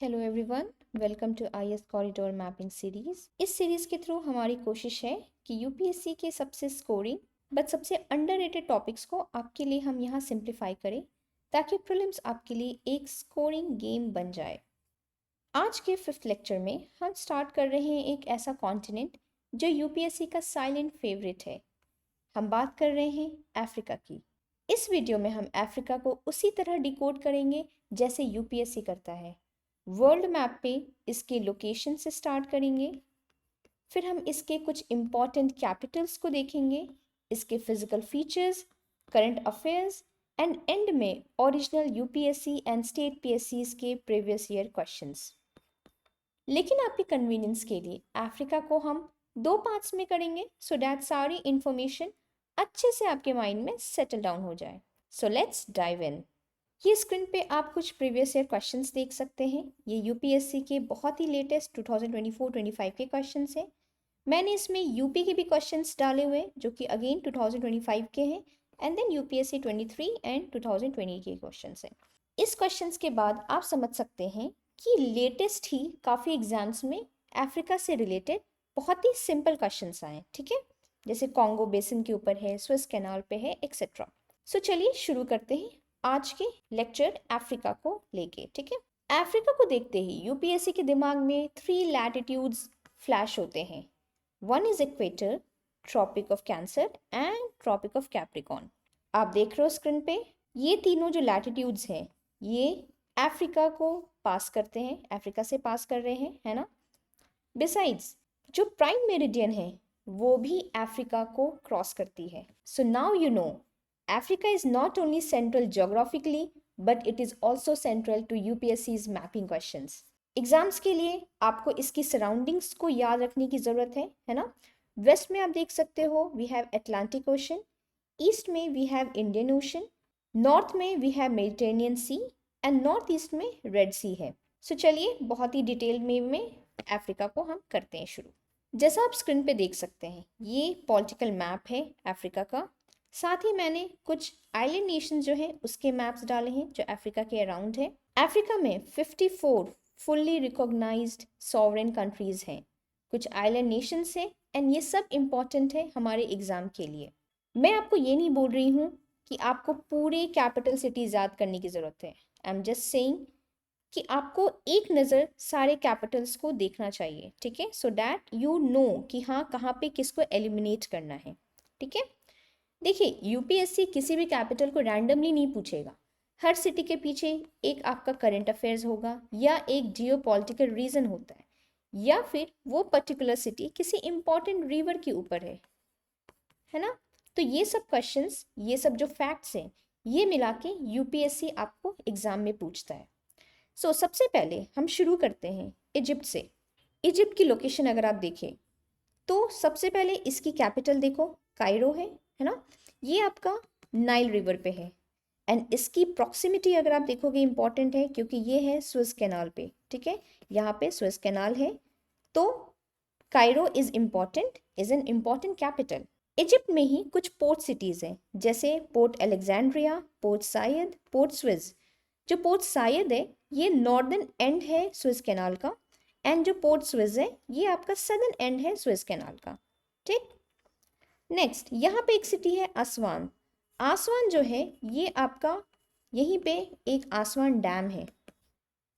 Hello everyone, welcome to IAS corridor mapping series. इस series के through हमारी कोशिश है कि यूपीएससी के सबसे स्कोरिंग बट सबसे अंडररेटेड टॉपिक्स को आपके लिए हम यहाँ सिंप्लीफाई करें ताकि प्रीलिम्स आपके लिए एक स्कोरिंग गेम बन जाए। आज के फिफ्थ लेक्चर में हम स्टार्ट कर रहे हैं एक ऐसा कॉन्टिनेंट जो यूपीएससी का साइलेंट फेवरेट है। हम बात कर रहे हैं अफ्रीका की। इस वीडियो में हम अफ्रीका को उसी तरह डिकोड करेंगे जैसे यूपीएससी करता है। वर्ल्ड मैप पे इसके लोकेशन से स्टार्ट करेंगे, फिर हम इसके कुछ इम्पॉर्टेंट कैपिटल्स को देखेंगे, इसके physical features, current affairs and and में ओरिजिनल यूपीएससी एंड स्टेट पीएससीज के प्रीवियस ईयर क्वेश्चंस। लेकिन आपकी कन्वीनियंस के लिए अफ्रीका को हम दो पार्ट्स में करेंगे सो डैट सारी इंफॉर्मेशन अच्छे से आपके माइंड में सेटल डाउन हो जाए। So let's dive in. ये स्क्रीन पे आप कुछ प्रीवियस ईयर क्वेश्चंस देख सकते हैं। ये यूपीएससी के बहुत ही लेटेस्ट 2024-25 के क्वेश्चंस हैं। मैंने इसमें यूपी के भी क्वेश्चंस डाले हुए हैं जो कि अगेन 2025 के हैं एंड देन यूपीएससी 23 एंड 2020 के क्वेश्चंस हैं। इस क्वेश्चंस के बाद आप समझ सकते हैं कि लेटेस्ट ही काफ़ी एग्जाम्स में अफ्रीका से रिलेटेड बहुत ही सिंपल क्वेश्चंस आए, ठीक है, जैसे कॉन्गो बेसिन के ऊपर है, स्विस कैनाल पे है, एक्सेट्रा। सो चलिए शुरू करते हैं आज के लेक्चर अफ्रीका को लेके, ठीक है। अफ्रीका को देखते ही यूपीएससी के दिमाग में 3 लैटिट्यूड्स फ्लैश होते हैं। One is equator, Tropic of Cancer and Tropic of Capricorn. आप देख रहे हो स्क्रीन पे, ये तीनों जो लैटिट्यूड्स हैं ये अफ्रीका को पास करते हैं, अफ्रीका से पास कर रहे हैं, है ना। बिसाइड्स जो प्राइम मेरिडियन है वो भी अफ्रीका को क्रॉस करती है। So now you know Africa is not only central geographically, but it is also central to UPSC's mapping questions. Exams के लिए आपको इसकी सराउंडिंग्स को याद रखने की ज़रूरत है ना। वेस्ट में आप देख सकते हो we have Atlantic Ocean, east में we have Indian Ocean, north में we have Mediterranean Sea and north east में रेड सी है। सो चलिए बहुत ही डिटेल में अफ्रीका को हम करते हैं शुरू। जैसा आप स्क्रीन पे देख सकते हैं ये पॉलिटिकल मैप है अफ्रीका का। साथ ही मैंने कुछ आइलैंड नेशन जो हैं उसके मैप्स डाले हैं जो अफ्रीका के अराउंड है। अफ्रीका में 54 फुल्ली रिकॉग्नाइज्ड सॉवरेन कंट्रीज हैं, कुछ आइलैंड नेशंस हैं एंड ये सब इम्पॉर्टेंट है हमारे एग्जाम के लिए। मैं आपको ये नहीं बोल रही हूँ कि आपको पूरे कैपिटल सिटीज याद करने की ज़रूरत है। आई एम जस्ट सेइंग कि आपको एक नज़र सारे कैपिटल्स को देखना चाहिए, ठीक है, सो डैट यू नो कि हाँ कहाँ पे किसको एलिमिनेट करना है, ठीक है। देखिए यूपीएससी किसी भी कैपिटल को रैंडमली नहीं पूछेगा। हर सिटी के पीछे एक आपका करंट अफेयर्स होगा या एक जियोपॉलिटिकल रीजन होता है या फिर वो पर्टिकुलर सिटी किसी इंपॉर्टेंट रिवर के ऊपर है ना। तो ये सब क्वेश्चंस, ये सब जो फैक्ट्स हैं ये मिला के यूपीएससी आपको एग्जाम में पूछता है। सो सबसे पहले हम शुरू करते हैं इजिप्ट से। इजिप्ट की लोकेशन अगर आप देखें तो सबसे पहले इसकी कैपिटल देखो, कायरो है ना। ये आपका नाइल रिवर पे है एंड इसकी प्रॉक्सिमिटी अगर आप देखोगे इंपॉर्टेंट है क्योंकि ये है स्विस कैनाल पे, ठीक है, यहाँ पे स्विस कैनाल है। तो Cairo is an important capital. Egypt में ही कुछ पोर्ट सिटीज़ हैं जैसे Port Alexandria, Port Said, Port Suez. जो पोर्ट साइद है ये नॉर्दर्न एंड है स्विस कैनाल का एंड जो पोर्ट स्विस है ये आपका सदर्न एंड है स्विस कैनाल का, ठीक। नेक्स्ट यहाँ पे एक सिटी है आसवान। आसवान जो है ये आपका यहीं पे एक आसवान डैम है,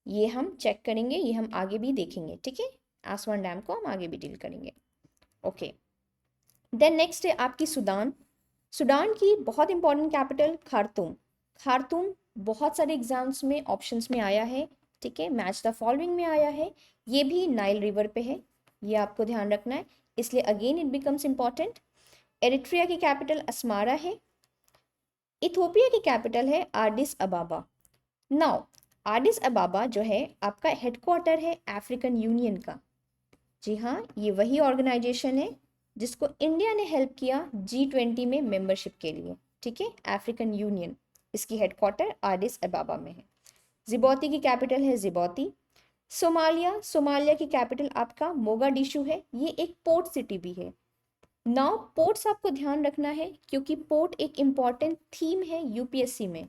ये हम चेक करेंगे, ये हम आगे भी देखेंगे, ठीक है। आसवान डैम को हम आगे भी डील करेंगे, ओके। देन नेक्स्ट है आपकी सूडान। सूडान की बहुत इंपॉर्टेंट कैपिटल खार्तूम। खार्तूम बहुत सारे एग्जाम्स में ऑप्शंस में आया है, ठीक है, मैच द फॉलोइंग में आया है। ये भी नाइल रिवर पे है, ये आपको ध्यान रखना है, इसलिए again it becomes important. Eritrea की कैपिटल अस्मारा है। इथोपिया की कैपिटल है आडिस अबाबा। नाउ आडिस अबाबा जो है आपका हेडक्वार्टर है अफ्रीकन यूनियन का। जी हाँ, ये वही ऑर्गेनाइजेशन है जिसको इंडिया ने हेल्प किया G20 में मेंबरशिप के लिए, ठीक है, अफ्रीकन यूनियन। इसकी हेडक्वार्टर आडिस अबाबा में है। जिबौती की कैपिटल है जिबौती। सोमालिया की कैपिटल आपका मोगाडिशु है, ये एक पोर्ट सिटी भी है। नाउ पोर्ट्स आपको ध्यान रखना है क्योंकि पोर्ट एक इम्पॉर्टेंट थीम है यूपीएससी में।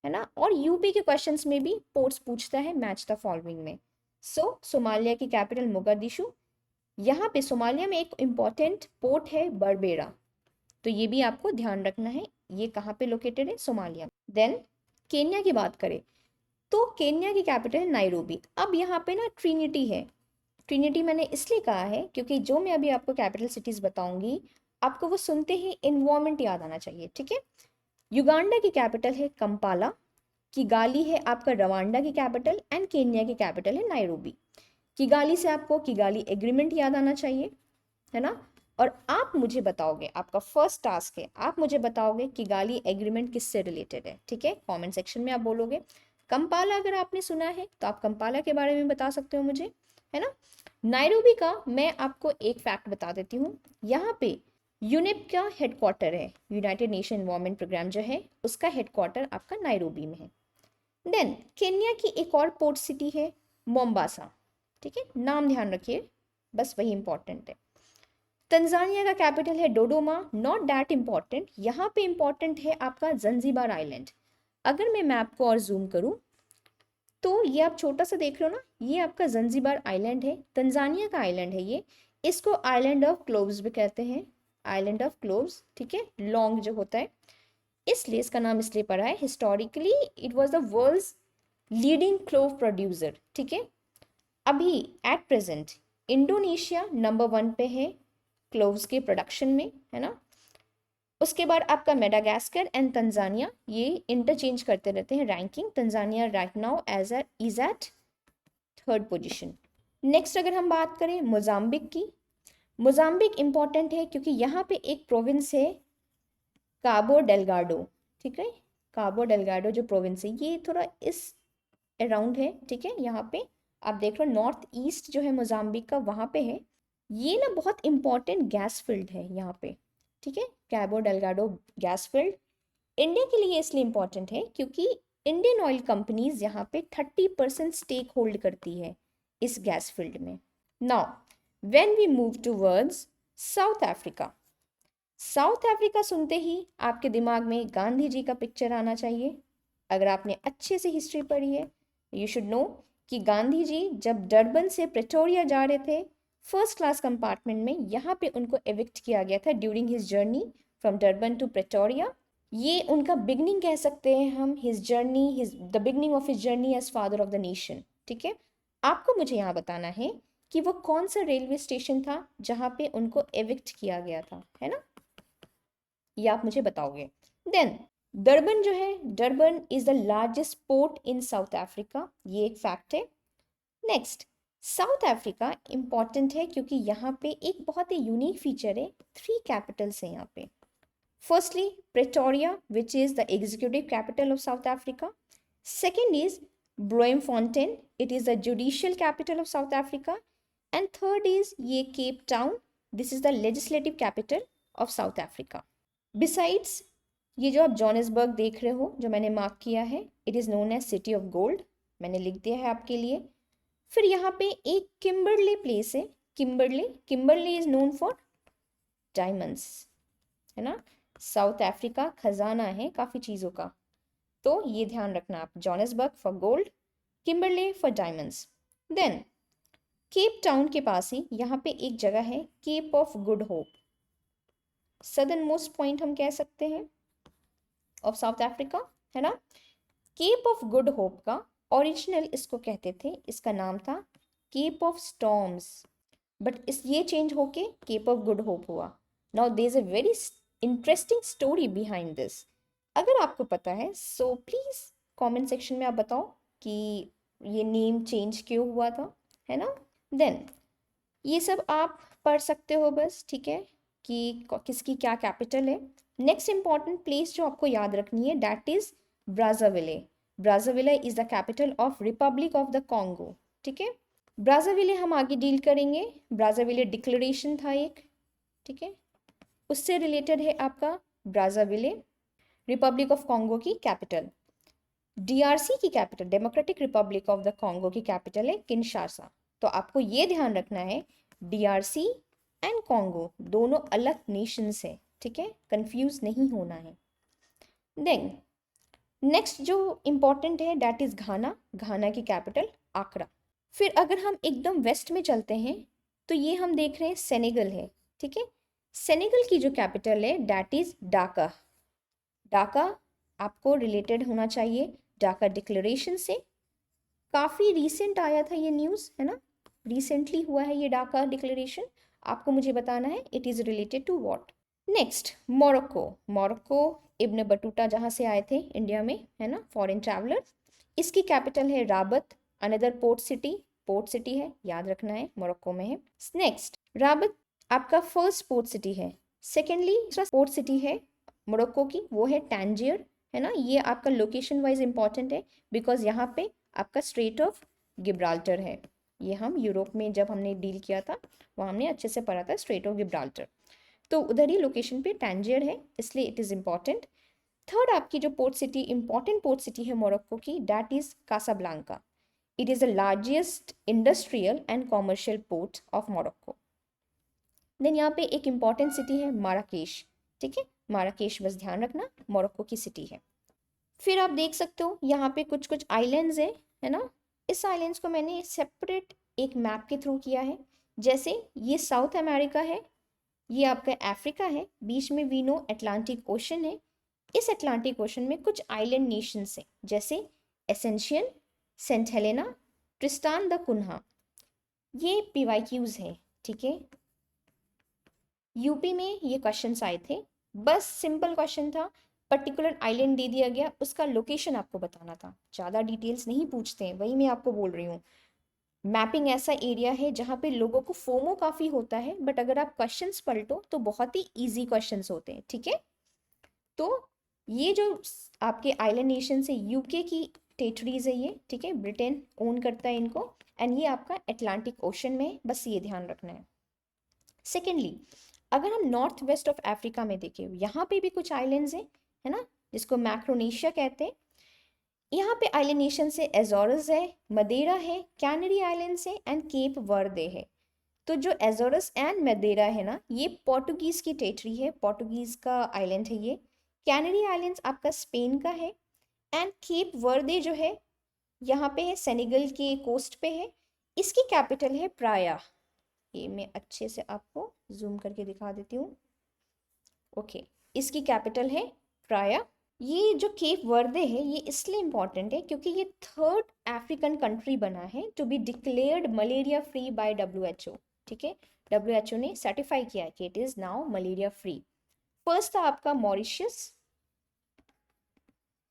है ना। और यूपी के क्वेश्चंस में भी पोर्ट्स पूछता है, मैच द फॉलोइंग में। सो सोमालिया की कैपिटल मोगादिशु। यहाँ पे सोमालिया में एक इम्पॉर्टेंट पोर्ट है बरबेरा, तो ये भी आपको ध्यान रखना है, ये कहाँ पे लोकेटेड है, सोमालिया। देन केन्या की बात करें तो केन्या की कैपिटल है नाइरोबी। अब यहाँ पे ना ट्रिनिटी है। ट्रिनिटी मैंने इसलिए कहा है क्योंकि जो मैं अभी आपको कैपिटल सिटीज बताऊंगी आपको वो सुनते ही इन्वायरमेंट याद आना चाहिए, ठीक है। युगांडा की कैपिटल है कंपाला, किगाली है आपका रवांडा की कैपिटल, एंड केन्या की कैपिटल है नाइरोबी। किगाली से आपको किगाली एग्रीमेंट याद आना चाहिए, है ना। और आप मुझे बताओगे, आपका फर्स्ट टास्क है, आप मुझे बताओगे किगाली एग्रीमेंट किससे रिलेटेड है, ठीक है। कमेंट सेक्शन में आप बोलोगे। कंपाला अगर आपने सुना है तो आप कंपाला के बारे में बता सकते हो मुझे, है ना। नाइरोबी का मैं आपको एक फैक्ट बता देती हूँ, यहाँ पे यूनेप का हेडक्वार्टर है, यूनाइटेड नेशन एनवायरनमेंट प्रोग्राम जो है उसका हेडक्वार्टर आपका नाइरोबी में है। देन केन्या की एक और पोर्ट सिटी है मोम्बासा, ठीक है, नाम ध्यान रखिए, बस वही इंपॉर्टेंट है। तंजानिया का कैपिटल है डोडोमा, नॉट दैट इंपॉर्टेंट, यहाँ पे इंपॉर्टेंट है आपका जंजीबार आइलैंड। अगर मैं मैप को और जूम करूँ तो ये आप छोटा सा देख रहे हो ना, ये आपका जंजीबार आइलैंड है, तंजानिया का आइलैंड है ये। इसको आइलैंड ऑफ क्लोव्स भी कहते हैं, आइलैंड ऑफ क्लोव्स, ठीक है, लॉन्ग जो होता है, इसलिए इसका नाम इसलिए पड़ा है। Historically it was the world's leading clove producer, ठीक है। अभी एट प्रेजेंट इंडोनेशिया नंबर 1 पे है क्लोव्स के प्रोडक्शन में, है ना। उसके बाद आपका मेडागास्कर एंड तंजानिया ये इंटरचेंज करते रहते हैं ranking. Tanzania right now is at 3rd position. Next अगर हम बात करें मोजाम्बिक की, मोजाम्बिक इंपॉर्टेंट है क्योंकि यहाँ पे एक प्रोविंस है काबो डेलगाडो, ठीक है। काबो डेलगाडो जो प्रोविंस है ये थोड़ा इस अराउंड है, ठीक है। यहाँ पे आप देख लो नॉर्थ ईस्ट जो है मोजाम्बिक का वहाँ पे है। ये ना बहुत इंपॉर्टेंट गैस फील्ड है यहाँ पे, ठीक है, कैबो डेलगाडो गैस फील्ड। इंडिया के लिए इसलिए इंपॉर्टेंट है क्योंकि इंडियन ऑयल कंपनीज यहाँ पे 30% स्टेक होल्ड करती है इस गैस फील्ड में। Now when we move towards South Africa, South Africa सुनते ही आपके दिमाग में गांधी जी का पिक्चर आना चाहिए। अगर आपने अच्छे से हिस्ट्री पढ़ी है यू शुड नो कि गांधी जी जब डरबन से प्रेटोरिया जा रहे थे फर्स्ट क्लास कंपार्टमेंट में, यहाँ पे उनको एविक्ट किया गया था during his journey from Durban to Pretoria. ये उनका बिगनिंग कह सकते हैं हम, his journey, his the beginning of his journey as father of the nation, ठीक है। आपको मुझे यहाँ बताना है कि वो कौन सा रेलवे स्टेशन था जहाँ पे उनको एविक्ट किया गया था, है ना, ये आप मुझे बताओगे। देन डरबन जो है, Durban is the largest port in south Africa, ये एक फैक्ट है। नेक्स्ट साउथ अफ्रीका इंपॉर्टेंट है क्योंकि यहाँ पे एक बहुत ही यूनिक फीचर है, 3 कैपिटल्स हैं यहाँ पे। Firstly Pretoria which is the executive capital of South Africa. Second is Bloemfontein, it is the judicial capital of South Africa. And third is ये Cape Town, this is the legislative capital of South Africa. Besides ये जो आप Johannesburg देख रहे हो जो मैंने mark किया है, it is known as city of gold, मैंने लिख दिया है आपके लिए। फिर यहाँ पे एक किम्बरले प्लेस है, Kimberley, Kimberley is known for diamonds, है ना। साउथ अफ्रीका खजाना है काफ़ी चीज़ों का, तो ये ध्यान रखना आप, Johannesburg for gold, Kimberley for diamonds. Then Cape Town के पास ही यहाँ पे एक जगह है Cape of Good Hope, southern most point हम कह सकते हैं ऑफ साउथ अफ्रीका, है ना। केप ऑफ गुड होप का ओरिजिनल इसको कहते थे, इसका नाम था केप ऑफ स्टॉर्म्स, बट इस ये चेंज होके केप ऑफ गुड होप हुआ। Now there is a very interesting story behind this, अगर आपको पता है सो प्लीज कमेंट सेक्शन में आप बताओ कि ये नेम चेंज क्यों हुआ था, है ना। देन ये सब आप पढ़ सकते हो बस, ठीक है, कि किसकी क्या कैपिटल है। नेक्स्ट इंपॉर्टेंट प्लेस जो आपको याद रखनी है that is Brazzaville. Brazzaville is the capital of Republic of the Congo, ठीक है। ब्राज़ाविले हम आगे डील करेंगे, ब्राज़ाविले डिक्लेरेशन था एक, ठीक है, उससे रिलेटेड है आपका ब्राज़ाविले। रिपब्लिक ऑफ कॉन्गो की कैपिटल, डीआरसी की capital democratic Republic of the Congo की कैपिटल है किनशासा। तो आपको ये ध्यान रखना है डीआरसी एंड कॉन्गो दोनों अलग नेशंस है, ठीक है, कंफ्यूज नहीं होना है। देन नेक्स्ट जो इम्पॉर्टेंट है दैट इज घाना, घाना की कैपिटल आकरा। फिर अगर हम एकदम वेस्ट में चलते हैं तो ये हम देख रहे हैं सेनेगल है, ठीक है। सेनेगल की जो कैपिटल है दैट इज ढाका। ढाका आपको रिलेटेड होना चाहिए ढाका डिक्लेरेशन से, काफ़ी रीसेंट आया था ये न्यूज़, है ना, रिसेंटली हुआ है ये ढाका डिक्लेरेशन। आपको मुझे बताना है it is related to what. Next Morocco. Morocco Ibn Battuta जहाँ से आए थे इंडिया में, है ना, फॉरेन ट्रैवलर्स। इसकी कैपिटल है राबत, अनदर पोर्ट सिटी है, याद रखना है, मोरक्को में है। नेक्स्ट राबत आपका फर्स्ट पोर्ट सिटी है। सेकेंडली पोर्ट सिटी है मोरक्को की वो है टैंजियर, है ना। ये आपका लोकेशन वाइज इंपॉर्टेंट है बिकॉज यहाँ पे आपका स्ट्रेट ऑफ गिब्राल्टर है। ये हम यूरोप में जब हमने डील किया था वहाँ हमने अच्छे से पढ़ा था स्ट्रेट ऑफ गिब्राल्टर, तो उधर ही लोकेशन पे टैंजियर है, इसलिए इट इज़ इम्पॉर्टेंट। थर्ड आपकी जो port city important port city है मोरक्को की that is Casablanca. It is the largest industrial and commercial port of Morocco. Then यहाँ पे एक इंपॉर्टेंट सिटी है माराकेश, ठीक है, माराकेश बस ध्यान रखना मोरक्को की सिटी है। फिर आप देख सकते हो यहाँ पे कुछ कुछ आइलैंड्स हैं, है ना। इस आइलैंड्स को मैंने सेपरेट एक मैप के थ्रू किया है। जैसे ये साउथ अमेरिका है, ये आपका अफ्रीका है, बीच में वी नो अटलांटिक ओशन है। इस अटलांटिक ओशन में कुछ आइलैंड नेशंस हैं जैसे essential, Saint Helena, ट्रिस्टान the Cunha. ये पीवाईक्यूज हैं, ठीक है। यूपी में ये क्वेश्चंस आए थे, बस सिंपल क्वेश्चन था, पर्टिकुलर आइलैंड दे दिया गया, उसका लोकेशन आपको बताना था, ज़्यादा डिटेल्स नहीं पूछते हैं, वही मैं आपको बोल रही हूँ। मैपिंग ऐसा एरिया है जहाँ पे लोगों को फोमो काफ़ी होता है, बट अगर आप क्वेश्चंस पलटो तो बहुत ही ईजी क्वेश्चंस होते हैं, ठीक है। तो ये जो आपके आइलैंड नेशन है यूके की टेरिटरीज है ये, ठीक है, ब्रिटेन ओन करता है इनको, एंड ये आपका अटलांटिक ओशन में है, बस ये ध्यान रखना है। सेकेंडली अगर हम नॉर्थ वेस्ट ऑफ अफ्रीका में देखें, यहाँ पे भी कुछ आइलैंड्स हैं, है ना, जिसको मैक्रोनेशिया कहते हैं। यहाँ पे आइलैंड नेशन से एजोरस है, मदेरा है, कैनरी आइलैंड्स है एंड केप वर्दे है। तो जो एजोरस एंड मदेरा है ना, ये पोर्टुगीज की टेरिटरी है, पोर्टुगीज का आइलैंड है ये। कैनरी आइलैंड्स आपका स्पेन का है, एंड केप वर्दे जो है यहाँ पे है, सेनेगल के कोस्ट पे है। इसकी कैपिटल है प्राया। ये मैं अच्छे से आपको जूम करके दिखा देती हूँ। ओके, इसकी कैपिटल है प्राया। ये जो केप वर्दे है ये इसलिए इम्पॉर्टेंट है क्योंकि ये थर्ड अफ्रीकन कंट्री बना है to be declared malaria free by WHO, ठीक है। WHO ने सर्टिफाई किया है कि it is now malaria free. First था आपका मॉरिशस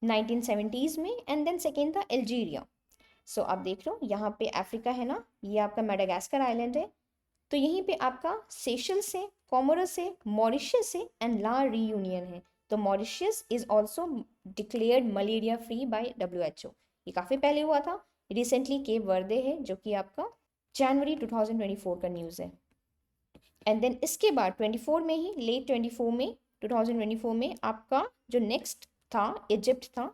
1970s में, एंड देन सेकेंड था अल्जीरिया। सो आप देख लो यहाँ पे अफ्रीका है ना, ये आपका मेडागास्कर आइलैंड है, तो यहीं पे आपका सेशल्स है, कोमोरस है, मॉरिशस है एंड ला रीयूनियन है। तो Mauritius is also declared malaria free by WHO, ये काफ़ी पहले हुआ था। रिसेंटली केप वर्दे है जो कि आपका जनवरी 2024 का न्यूज़ है। एंड देन इसके बाद 24 में ही, लेट 24 में, 2024 में आपका जो नेक्स्ट था इजिप्ट था।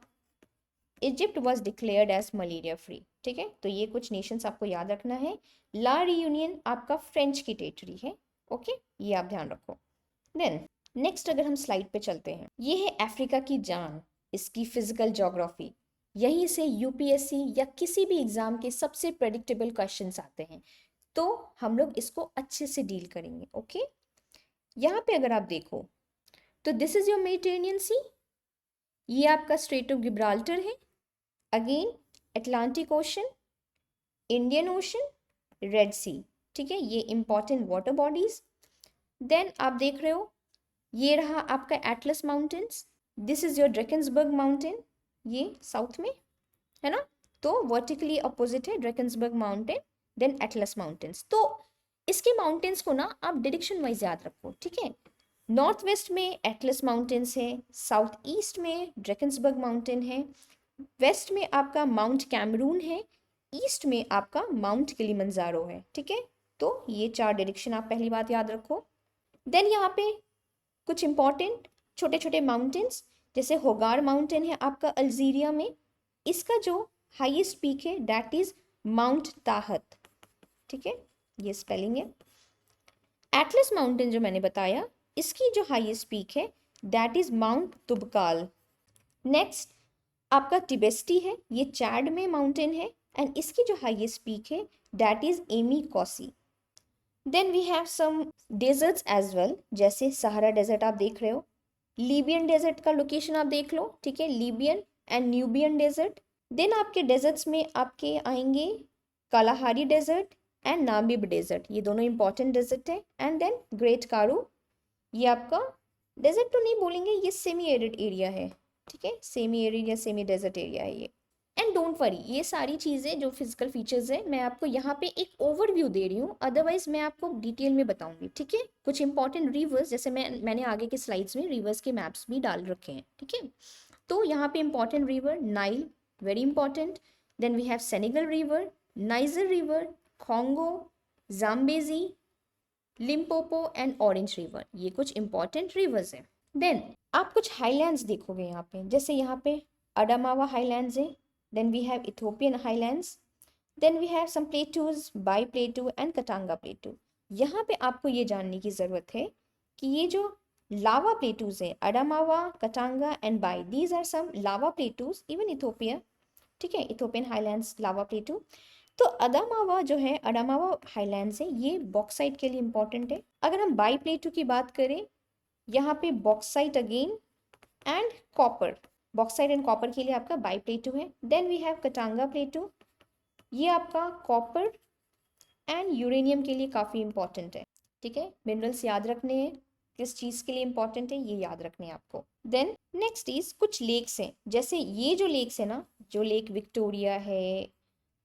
Egypt was declared as malaria free, ठीक है। तो ये कुछ नेशंस आपको याद रखना है। ला रीयूनियन आपका फ्रेंच की टेरिटरी है, ओके, ये आप ध्यान रखो। देन नेक्स्ट अगर हम स्लाइड पे चलते हैं, ये है अफ्रीका की जान, इसकी फिजिकल ज्योग्राफी। यहीं से यूपीएससी या किसी भी एग्जाम के सबसे प्रेडिक्टेबल क्वेश्चंस आते हैं, तो हम लोग इसको अच्छे से डील करेंगे, ओके। यहाँ पे अगर आप देखो तो this is your Mediterranean Sea, ये आपका स्ट्रेट ऑफ गिब्राल्टर है, again Atlantic Ocean, Indian Ocean, Red Sea, ठीक है, ये इंपॉर्टेंट वाटर बॉडीज। देन आप देख रहे हो ये रहा आपका Atlas mountains, this is your Drakensberg mountain, ये साउथ में है ना, तो वर्टिकली अपोजिट है Drakensberg mountain, then Atlas mountains. तो इसके माउंटेन्स को ना आप डायरेक्शन वाइज याद रखो, ठीक है। नॉर्थ वेस्ट में एटलस माउंटेन्स है, साउथ ईस्ट में ड्रैकेंसबर्ग माउंटेन है, वेस्ट में आपका माउंट कैमरून है, ईस्ट में आपका माउंट किलिमंजारो है, ठीक है। तो ये 4 डायरेक्शन आप पहली बात याद रखो। देन यहाँ पे कुछ इंपॉर्टेंट छोटे छोटे माउंटेन्स, जैसे होगार माउंटेन है आपका अल्जीरिया में, इसका जो हाईएस्ट पीक है दैट इज माउंट ताहत, ठीक है, ये स्पेलिंग है। एटलस माउंटेन जो मैंने बताया, इसकी जो हाईएस्ट पीक है दैट इज माउंट तुबकाल। नेक्स्ट आपका टिबेस्टी है, ये चैड में माउंटेन है एंड इसकी जो हाईएस्ट पीक है that is Emi Koussi. Then we have some deserts as well, जैसे सहारा डेजर्ट आप देख रहे हो, लीबियन डेजर्ट का लोकेशन आप देख लो, ठीक है, Libyan and Nubian desert. Then आपके डेजर्ट्स में आपके आएंगे Kalahari desert and Namib desert, ये दोनों इंपॉर्टेंट डेजर्ट है। एंड देन ग्रेट कारू, ये आपका डेजर्ट तो नहीं बोलेंगे, ये सेमी एरिड एरिया है, ठीक है, सेमी एरिड या सेमी डेजर्ट एरिया है ये। एंड डोंट वरी, ये सारी चीज़ें जो फिजिकल फीचर्स है मैं आपको यहाँ पे एक ओवरव्यू दे रही हूँ, अदरवाइज मैं आपको डिटेल में बताऊंगी, ठीक है। कुछ इंपॉर्टेंट रिवर्स, जैसे मैंने आगे के स्लाइड्स में रिवर्स के मैप्स भी डाल रखे हैं, ठीक है। तो यहाँ पे important river Nile, very important. Then we have Senegal river, Niger river, Congo, Zambezi, Limpopo and Orange river, ये कुछ इंपॉर्टेंट रिवर्स हैं। देन आप कुछ हाईलैंड्स देखोगे यहाँ पे, जैसे यहाँ पे अडामावा हाईलैंड्स है, then we have Ethiopian highlands, then we have some plateaus, Bie plateau and Katanga plateau. यहाँ पे आपको ये जानने की ज़रूरत है कि ये जो लावा प्लेटूज है, Adamawa, Katanga and Bie, these are some lava plateaus, even Ethiopia, ठीक है, इथोपियन हाईलैंड्स लावा प्लेटू। तो अदामावा जो है, अडामावा हाईलैंड्स है, ये बॉक्साइट के लिए इंपॉर्टेंट है। अगर हम बाई प्लेटू की बात करें, यहाँ पे bauxite again and copper, bauxite and copper के लिए आपका बाई प्लेटू है। Then we have Katanga plateau, ये आपका कॉपर एंड यूरेनियम के लिए काफ़ी इंपॉर्टेंट है, ठीक है। मिनरल्स याद रखने हैं, किस चीज़ के लिए इंपॉर्टेंट है ये याद रखने हैं आपको। देन नेक्स्ट इज कुछ लेक्स हैं, जैसे ये जो लेक्स है ना, जो लेक विक्टोरिया है,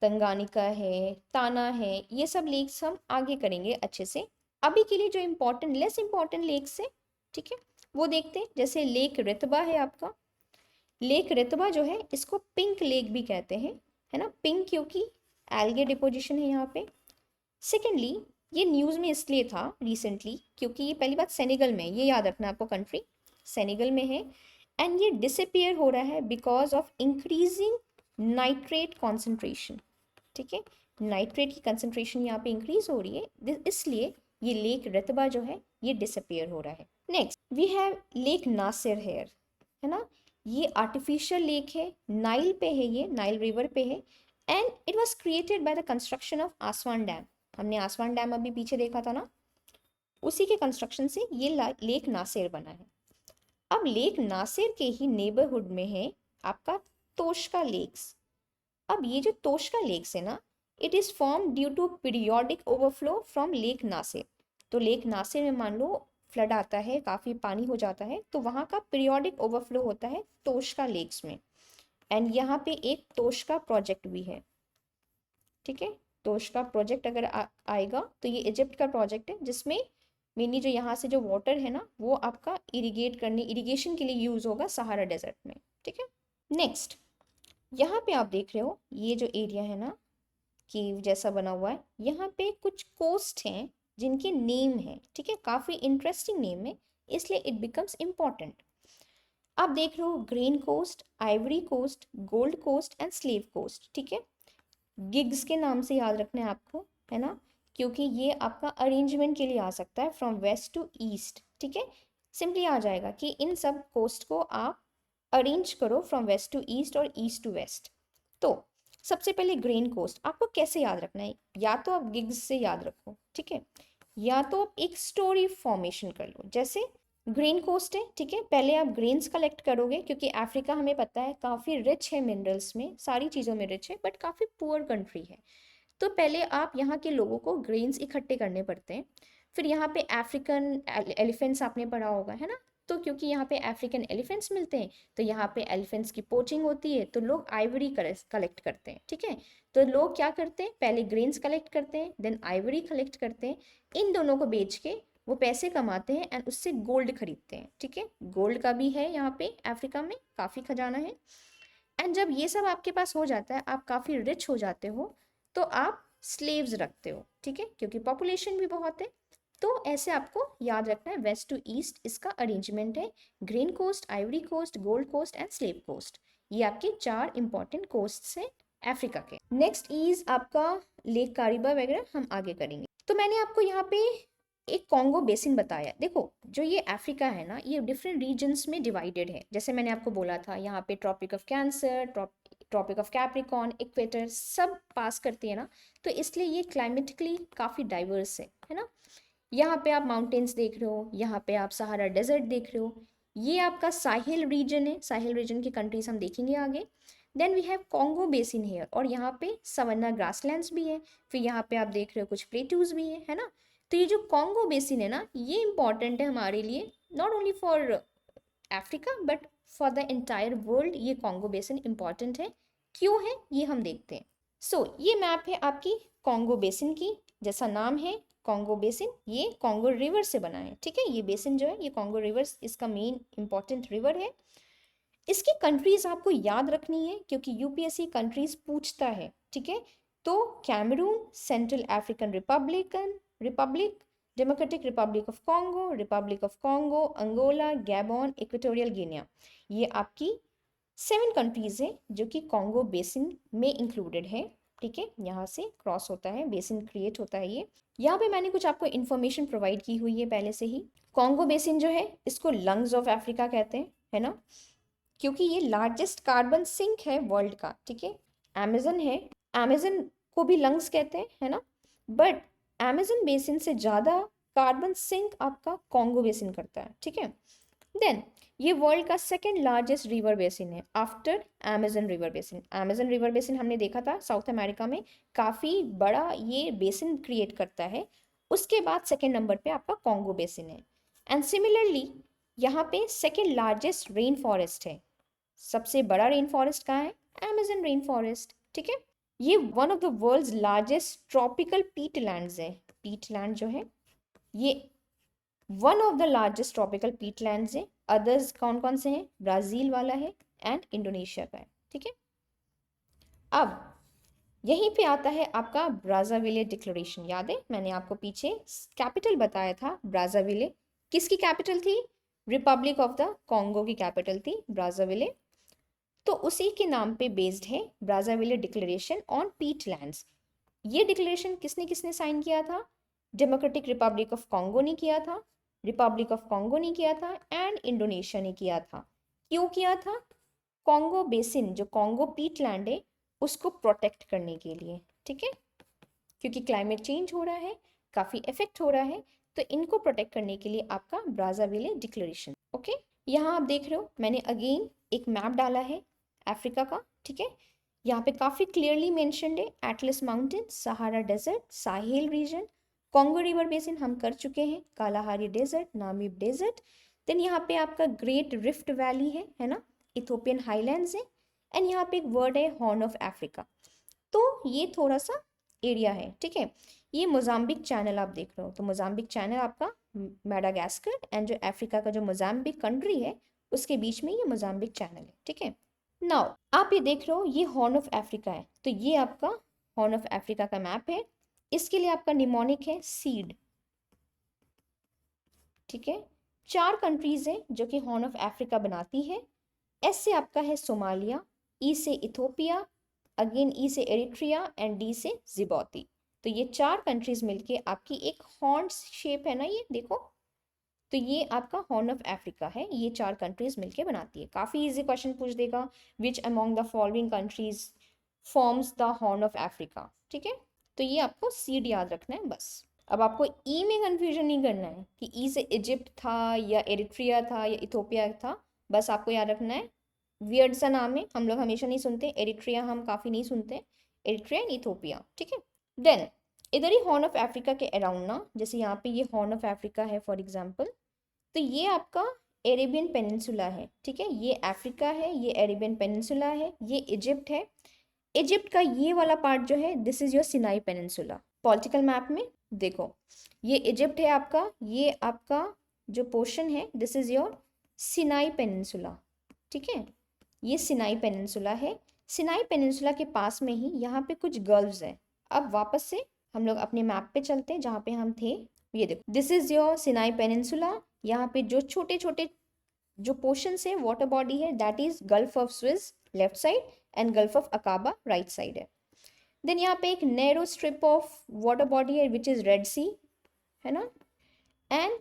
तंगानिका है, ताना है, ये सब लेक्स हम आगे करेंगे अच्छे से। अभी के लिए जो इम्पोर्टेंट, लेस इम्पॉर्टेंट लेक्स है, ठीक है, वो देखते हैं। जैसे लेक रेतबा है आपका, लेक रेतबा जो है इसको पिंक लेक भी कहते हैं, है ना, पिंक क्योंकि एल्गे डिपोजिशन है यहाँ पे। सेकेंडली, ये न्यूज़ में इसलिए था रिसेंटली क्योंकि ये पहली बात सेनेगल में, ये याद रखना आपको, कंट्री सेनेगल में है एंड ये डिसअपियर हो रहा है because of increasing nitrate concentration, ठीक है, नाइट्रेट की कंसंट्रेशन यहाँ पे इंक्रीज हो रही है, इसलिए ये लेक रतबा जो है ये डिसअपियर हो रहा है। Next we have Lake Nasser here, है ना, ये आर्टिफिशियल लेक है, नाइल पे है, ये नाइल रिवर पे है and it was created by the construction of आसवान dam. हमने आसवान डैम अभी पीछे देखा था ना, उसी के कंस्ट्रक्शन से ये लेक नासिर बना है। अब लेक नासिर के ही नेबरहुड में है आपका तोशका लेक्स। अब ये जो तोशका लेक्स है ना, it is form due to periodic overflow from Lake Nasser. तो लेक नासिर में मान लो फ्लड आता है, काफ़ी पानी हो जाता है, तो वहाँ का पीरियोडिक ओवरफ्लो होता है तोशका लेक्स में एंड यहाँ पे एक तोशका प्रोजेक्ट भी है, ठीक है। तोशका प्रोजेक्ट अगर आएगा तो ये इजिप्ट का प्रोजेक्ट है, जिसमें मेनली जो यहाँ से जो वाटर है ना वो आपका इरिगेशन के लिए यूज़ होगा सहारा डेजर्ट में, ठीक है। नेक्स्ट यहाँ पे आप देख रहे हो ये जो एरिया है ना, कीव जैसा बना हुआ है, यहाँ पे कुछ कोस्ट हैं जिनके नेम है, ठीक है, काफ़ी इंटरेस्टिंग नेम है, इसलिए इट बिकम्स इम्पॉर्टेंट। आप देख रहे हो green coast, Ivory Coast, Gold Coast and Slave Coast, ठीक है। गिग्स के नाम से याद रखना है आपको, है ना, क्योंकि ये आपका अरेंजमेंट के लिए आ सकता है फ्रॉम वेस्ट टू ईस्ट, ठीक है। सिंपली आ जाएगा कि इन सब कोस्ट को आप अरेंज करो फ्रॉम वेस्ट टू ईस्ट और ईस्ट टू वेस्ट। तो सबसे पहले ग्रेन कोस्ट आपको कैसे याद रखना है, या तो आप गिग्स से याद रखो, ठीक है, या तो आप एक स्टोरी फॉर्मेशन कर लो। जैसे ग्रेन कोस्ट है, ठीक है, पहले आप ग्रेन्स कलेक्ट करोगे क्योंकि अफ्रीका हमें पता है काफ़ी रिच है मिनरल्स में, सारी चीज़ों में रिच है, बट काफ़ी पुअर कंट्री है। तो पहले आप यहाँ के लोगों को ग्रेन्स इकट्ठे करने पड़ते हैं। फिर यहाँ पे अफ्रीकन एलिफेंट्स आपने पढ़ा होगा, है ना, तो क्योंकि यहाँ पे अफ्रीकन एलिफेंट्स मिलते हैं तो यहाँ पे एलिफेंट्स की पोचिंग होती है, तो लोग आइवरी कलेक्ट करते हैं, ठीक है। तो लोग क्या करते हैं, पहले ग्रेन्स कलेक्ट करते हैं, देन आइवरी कलेक्ट करते हैं, इन दोनों को बेच के वो पैसे कमाते हैं एंड उससे गोल्ड खरीदते हैं, ठीक है। गोल्ड का भी है यहाँ पे अफ्रीका में काफ़ी खजाना है। एंड जब ये सब आपके पास हो जाता है, आप काफ़ी रिच हो जाते हो, तो आप स्लेव्स रखते हो, ठीक है, क्योंकि पॉपुलेशन भी बहुत है। तो ऐसे आपको याद रखना है, वेस्ट टू ईस्ट इसका अरेंजमेंट है, green coast, Ivory Coast, Gold Coast and Slave Coast, ये आपके 4 इंपॉर्टेंट कोस्ट हैं अफ्रीका के। नेक्स्ट इज आपका लेक कारिबा वगैरह हम आगे करेंगे। तो मैंने आपको यहाँ पे एक कॉन्गो बेसिन बताया। देखो जो ये अफ्रीका है ना, ये डिफरेंट रीजन्स में डिवाइडेड है। जैसे मैंने आपको बोला था, यहाँ पे Tropic of Cancer, Tropic of Capricorn, equator सब पास करती है ना, तो इसलिए ये क्लाइमेटिकली काफ़ी डाइवर्स है ना। यहाँ पे आप माउंटेन्स देख रहे हो, यहाँ पे आप सहारा डेजर्ट देख रहे हो। ये आपका साहिल रीजन है, साहिल रीजन की कंट्रीज हम देखेंगे आगे। Then we have Congo basin here, और यहाँ पे सवन्ना ग्रासलैंड्स भी है। फिर यहाँ पे आप देख रहे हो कुछ प्लेटूज भी है ना। तो ये जो कॉन्गो बेसिन है ना, ये इंपॉर्टेंट है हमारे लिए, not only for Africa but for the entire world. ये कॉन्गो बेसिन इंपॉर्टेंट है, क्यों है ये हम देखते हैं। ये मैप है आपकी कॉन्गो बेसिन की, जैसा नाम है कॉन्गो बेसिन, ये कॉन्गो रिवर से बना है, ठीक है। ये बेसिन जो है, ये कॉन्गो रिवर इसका मेन इंपॉर्टेंट रिवर है। इसकी कंट्रीज आपको याद रखनी है, क्योंकि यूपीएससी कंट्रीज पूछता है, ठीक है। तो Cameroon, Central African Republic, Democratic Republic of Congo, Angola, Gabon, Equatorial Guinea, ये आपकी 7 कंट्रीज है जो कि कॉन्गो बेसिन में इंक्लूडेड है, ठीक है। यहाँ से क्रॉस होता है, बेसिन क्रिएट होता है ये। यहाँ पे मैंने कुछ आपको इन्फॉर्मेशन प्रोवाइड की हुई है पहले से ही। कॉन्गो बेसिन जो है, इसको लंग्स ऑफ अफ्रीका कहते हैं, है ना, क्योंकि ये लार्जेस्ट कार्बन सिंक है वर्ल्ड का, ठीक है। अमेजन है, अमेजन को भी लंग्स कहते हैं, है ना, बट अमेजन बेसिन से ज़्यादा कार्बन सिंक आपका कॉन्गो बेसिन करता है, ठीक है। देन ये वर्ल्ड का सेकेंड लार्जेस्ट रिवर बेसिन है after Amazon river basin. Amazon river basin हमने देखा था साउथ अमेरिका में, काफ़ी बड़ा ये बेसिन क्रिएट करता है। उसके बाद सेकेंड नंबर पे आपका कॉन्गो बेसिन है। एंड सिमिलरली यहाँ पे सेकेंड लार्जेस्ट रेन फॉरेस्ट है। सबसे बड़ा रेन फॉरेस्ट कहाँ है? अमेजन रेन फॉरेस्ट, ठीक है। ये one of the world's largest tropical peatlands है। पीटलैंड जो है, ये one of the largest tropical peatlands है। अदर्स कौन कौन से हैं? ब्राज़ील वाला है एंड इंडोनेशिया का है, ठीक है। अब यहीं पे आता है आपका ब्राज़ाविले डिक्लेरेशन। याद है मैंने आपको पीछे कैपिटल बताया था ब्राज़ाविले, किसकी कैपिटल थी? रिपब्लिक ऑफ द कॉन्गो की कैपिटल थी ब्राज़ाविले। तो उसी के नाम पे बेस्ड है ब्राज़ाविले डिक्लेरेशन ऑन पीटलैंड्स। ये डिक्लेरेशन किसने किसने साइन किया था? डेमोक्रेटिक रिपब्लिक ऑफ कॉन्गो ने किया था, रिपब्लिक ऑफ कॉन्गो ने किया था एंड इंडोनेशिया ने किया था। क्यों किया था? कॉन्गो बेसिन, जो कॉन्गो पीटलैंड है, उसको प्रोटेक्ट करने के लिए, ठीक है। क्योंकि क्लाइमेट चेंज हो रहा है, काफ़ी इफेक्ट हो रहा है, तो इनको प्रोटेक्ट करने के लिए आपका ब्राज़ाविले डिक्लेरेशन, ओके। यहाँ आप देख रहे हो मैंने अगेन एक मैप डाला है अफ्रीका का, ठीक है। यहाँ पे काफ़ी क्लियरली मेंशन्ड है Atlas mountain, Sahara desert, Sahel region, Congo river basin हम कर चुके हैं, Kalahari desert, Namib desert. Then यहाँ पे आपका ग्रेट रिफ्ट वैली है ना, इथोपियन हाईलैंड्स है, एंड यहाँ पे एक वर्ड है हॉर्न ऑफ अफ्रीका। तो ये थोड़ा सा एरिया है, ठीक है। ये मोजाम्बिक चैनल आप देख रहे हो, तो मोजाम्बिक चैनल आपका मेडागास्कर एंड जो अफ्रीका का जो मोजाम्बिक कंट्री है उसके बीच में ये मोजाम्बिक चैनल है, ठीक है। नाउ आप ये देख रहे हो ये हॉर्न ऑफ अफ्रीका है, तो ये आपका हॉर्न ऑफ अफ्रीका का मैप है। इसके लिए आपका निमोनिक है सीड, ठीक है। 4 कंट्रीज हैं जो कि हॉर्न ऑफ अफ्रीका बनाती है। एस से आपका है सोमालिया, ई से इथोपिया, अगेन ई से एरिट्रिया एंड डी से जिबौती। तो ये 4 कंट्रीज मिलके आपकी एक हॉर्न शेप है ना, ये देखो, तो ये आपका हॉर्न ऑफ अफ्रीका है। ये 4 कंट्रीज मिलके बनाती है। काफ़ी इजी क्वेश्चन पूछ देगा, which among the following countries forms the horn of Africa, ठीक है। तो ये आपको सीड याद रखना है बस। अब आपको ई में कंफ्यूजन नहीं करना है कि ई से इजिप्ट था या एरिट्रिया था या इथोपिया था, बस आपको याद रखना है वियर्ड सा नाम है, हम लोग हमेशा नहीं सुनते, एरिट्रिया हम काफ़ी नहीं सुनते, एरिट्रिया एंड इथोपिया, ठीक है। देन इधर ही हॉर्न ऑफ अफ्रीका के अराउंड ना, जैसे यहाँ पे ये हॉर्न ऑफ अफ्रीका है फॉर एग्जांपल, तो ये आपका अरेबियन पेनिनसुला है, ठीक है। ये अफ्रीका है, ये अरेबियन पेनिनसुला है, ये इजिप्ट है। इजिप्ट का ये वाला पार्ट जो है, this is your Sinai peninsula. Political map में देखो, ये इजिप्ट है आपका, ये आपका जो पोर्शन है this is your Sinai peninsula, ठीक है। ये सिनाई पेनिनसुला है। सिनाई पेनिनसुला के पास में ही यहाँ पे कुछ गल्व्स है। अब वापस से हम लोग अपने मैप पे चलते हैं जहाँ पे हम थे। ये देखो, this is your Sinai peninsula. यहाँ पे जो छोटे छोटे जो पोर्शन है, वाटर बॉडी है, that is gulf of Swiss left side and Gulf of Aqaba right side है। देन यहाँ पे एक narrow strip of water body है विच इज रेड सी, है ना। एंड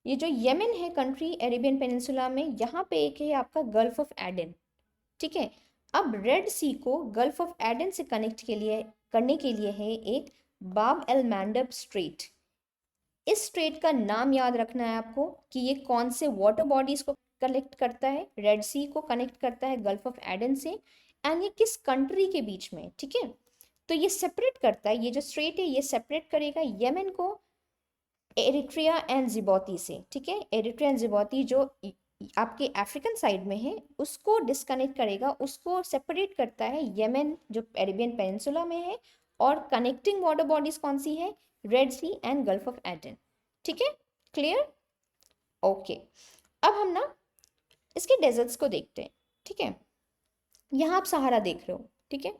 ये जो यमन है कंट्री अरेबियन पेनिनसुला में, यहाँ पे एक है आपका गल्फ ऑफ एडन, ठीक है। अब रेड सी को गल्फ ऑफ एडन से कनेक्ट के लिए करने के लिए है एक बाब एल मैंडब स्ट्रेट। इस स्ट्रेट का नाम याद रखना है आपको कि ये कौन से वाटर बॉडीज को कनेक्ट करता है, रेड सी को कनेक्ट करता है गल्फ ऑफ एडन से, एंड ये किस कंट्री के बीच में, ठीक है। तो ये सेपरेट करता है, ये जो स्ट्रेट है ये सेपरेट करेगा यमन को एरिट्रिया एंड जिबौती से, ठीक है। एरिट्रिया एंड जिबौती जो आपके अफ्रीकन साइड में है उसको डिस्कनेक्ट करेगा, उसको सेपरेट करता है यमन जो अरेबियन पेनिनसुला में है, और कनेक्टिंग वाटर बॉडीज कौन सी है, Red Sea and Gulf of Aden, ठीक है। Clear, okay. अब हम ना इसके डेजर्ट्स को देखते हैं, ठीक है। यहाँ आप सहारा देख रहे हो, ठीक है।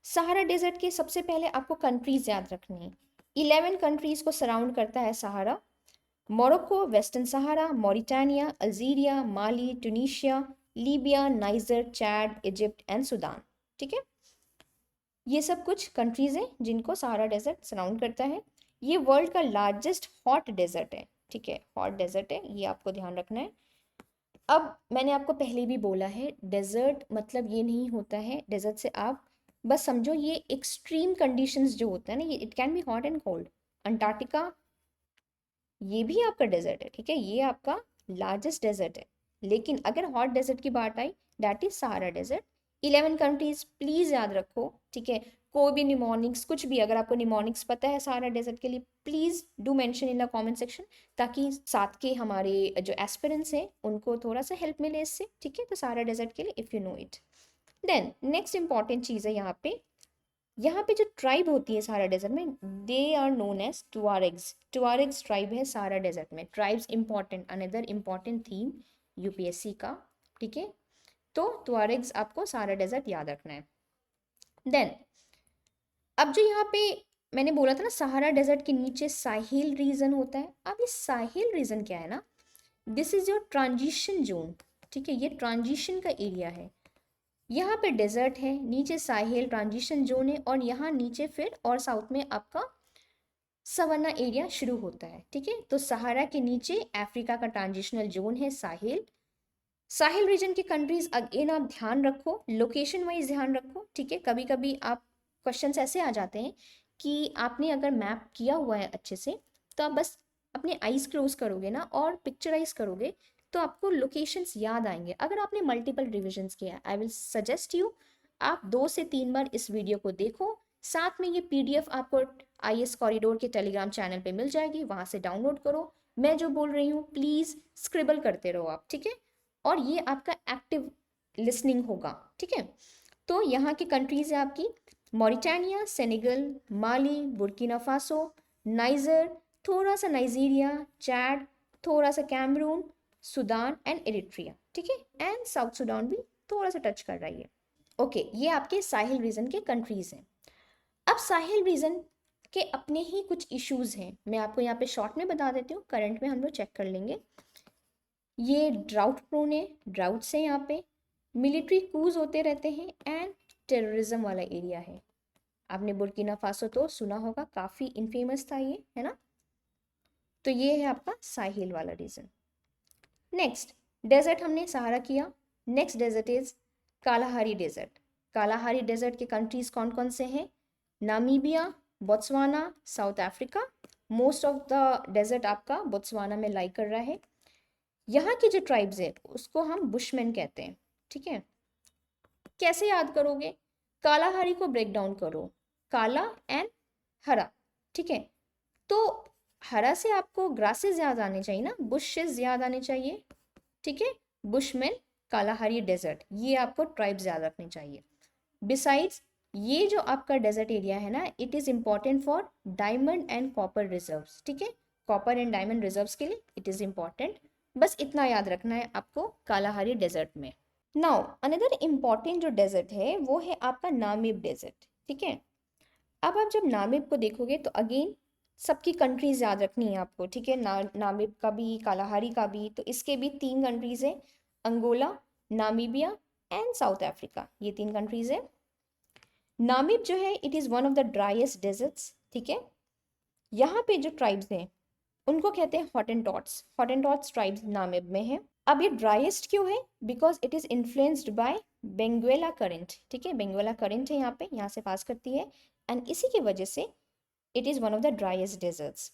सहारा डेजर्ट के सबसे पहले आपको कंट्रीज याद रखनी है। 11 कंट्रीज को सराउंड करता है Sahara. Morocco, Western Sahara, Mauritania, Algeria, Mali, Tunisia, Libya, Niger, Chad, Egypt and Sudan, ठीक है। ये सब कुछ कंट्रीज हैं जिनको सहारा डेजर्ट सराउंड करता है। ये वर्ल्ड का लार्जेस्ट हॉट डेजर्ट है, ठीक है, हॉट डेजर्ट है, ये आपको ध्यान रखना है। अब मैंने आपको पहले भी बोला है डेजर्ट मतलब ये नहीं होता है, डेजर्ट से आप बस समझो ये एक्सट्रीम कंडीशंस जो होता है ना, ये it can be hot and cold. Antarctica ये भी आपका डेजर्ट है, ठीक है, ये आपका लार्जेस्ट डेजर्ट है। लेकिन अगर हॉट डेजर्ट की बात I that is Sahara desert. 11 countries please याद रखो, ठीक है। कोई भी निमोनिक्स कुछ भी अगर आपको निमोनिक्स पता है सहारा डेजर्ट के लिए please do mention in the comment section, ताकि साथ के हमारे जो एस्पिरेंट्स हैं उनको थोड़ा सा हेल्प मिले इससे, ठीक है। तो सहारा डेजर्ट के लिए if you know it. Then next important चीज़ है यहाँ पे जो ट्राइब होती है सहारा डेजर्ट में, they are known as Tuaregs. Tuaregs tribe है सहारा डेजर्ट में। Tribes important, another important theme UPSC का, ठीक है। तो टुआरेग्स आपको सहारा डेजर्ट याद रखना है। देन अब जो यहाँ पे मैंने बोला था ना सहारा डेजर्ट के नीचे साहिल रीजन होता है। अब ये साहिल रीजन क्या है ना, this is your transition zone, ठीक है, ये ट्रांजिशन का एरिया है। यहाँ पे डेजर्ट है, नीचे साहिल ट्रांजिशन जोन है, और यहाँ नीचे फिर और साउथ में आपका सवन्ना एरिया शुरू होता है, ठीक है। तो सहारा के नीचे अफ्रीका का ट्रांजिशनल जोन है साहिल। साहिल रीजन की कंट्रीज अगेन आप ध्यान रखो, लोकेशन वाइज ध्यान रखो, ठीक है। कभी कभी आप क्वेश्चंस ऐसे आ जाते हैं कि आपने अगर मैप किया हुआ है अच्छे से तो आप बस अपने आईज क्लोज करोगे ना और पिक्चराइज करोगे तो आपको लोकेशंस याद आएंगे। अगर आपने मल्टीपल रिविजन्स किया, आई विल सजेस्ट यू आप 2 से 3 बार इस वीडियो को देखो। साथ में ये पीडीएफ आपको आईएएस कॉरिडोर के टेलीग्राम चैनल पे मिल जाएगी, वहाँ से डाउनलोड करो। मैं जो बोल रही हूँ प्लीज़ स्क्रिबल करते रहो आप, ठीक है। और ये आपका एक्टिव लिसनिंग होगा, ठीक है। तो यहाँ की कंट्रीज है आपकी मॉरिटानिया, सेनेगल, माली, बुर्किना फासो, नाइजर, थोड़ा सा नाइजीरिया, चैड, थोड़ा सा कैमरून, सूडान एंड एरिट्रिया, ठीक है। एंड साउथ सूडान भी थोड़ा सा टच कर रही है। ओके, ये आपके साहिल रीजन के कंट्रीज हैं। अब साहिल रीजन के अपने ही कुछ इश्यूज हैं, मैं आपको यहाँ पे शॉर्ट में बता देती हूँ, करंट में हम लोग चेक कर लेंगे। ये ड्राउट प्रोन है, ड्राउट से यहाँ पे मिलिट्री कूज होते रहते हैं, एंड टेररिज्म वाला एरिया है। आपने बुर्किना फासो तो सुना होगा, काफ़ी इनफेमस था ये, है ना। तो ये है आपका साहिल वाला रीजन। नेक्स्ट डेजर्ट हमने सहारा किया। Next desert is Kalahari desert. Kalahari desert के कंट्रीज कौन कौन से हैं, Namibia, Botswana, South Africa. Most of the desert आपका बोत्सवाना में लाई कर रहा है। यहाँ की जो ट्राइब्स है उसको हम बुशमैन कहते हैं, ठीक है। कैसे याद करोगे, कालाहारी को ब्रेक डाउन करो, काला एंड हरा, ठीक है। तो हरा से आपको ग्रासेस याद आने चाहिए ना, बुशेस याद आने चाहिए, ठीक है। बुशमैन, कालाहारी डेजर्ट, ये आपको ट्राइब्स याद रखने चाहिए। बिसाइड्स ये जो आपका डेजर्ट एरिया है ना, it is important for diamond and copper reserves, ठीक है। कॉपर एंड डायमंड रिजर्व्स के लिए इट इज़ इम्पॉर्टेंट, बस इतना याद रखना है आपको कालाहारी डेजर्ट में। नाउ अनदर इम्पॉर्टेंट जो डेजर्ट है वो है आपका नामिब डेजर्ट, ठीक है। अब आप जब नामिब को देखोगे तो अगेन सबकी कंट्रीज याद रखनी है आपको, ठीक है। नामिब का भी कालाहारी का भी, तो इसके भी 3 कंट्रीज हैं, Angola, Namibia and South Africa, ये 3 कंट्रीज है। नामिब जो है it is one of the driest deserts, ठीक है। यहाँ पे जो ट्राइब्स हैं उनको कहते हैं हॉटेंटॉट्स। हॉटेंटॉट्स ट्राइब्स नामिब में है। अब ये ड्राइएस्ट क्यों है? Because it is influenced by Benguela current. ठीक है, बेंगुएला करंट है यहाँ पे, यहाँ से पास करती है, एंड इसी की वजह से it is one of the driest deserts.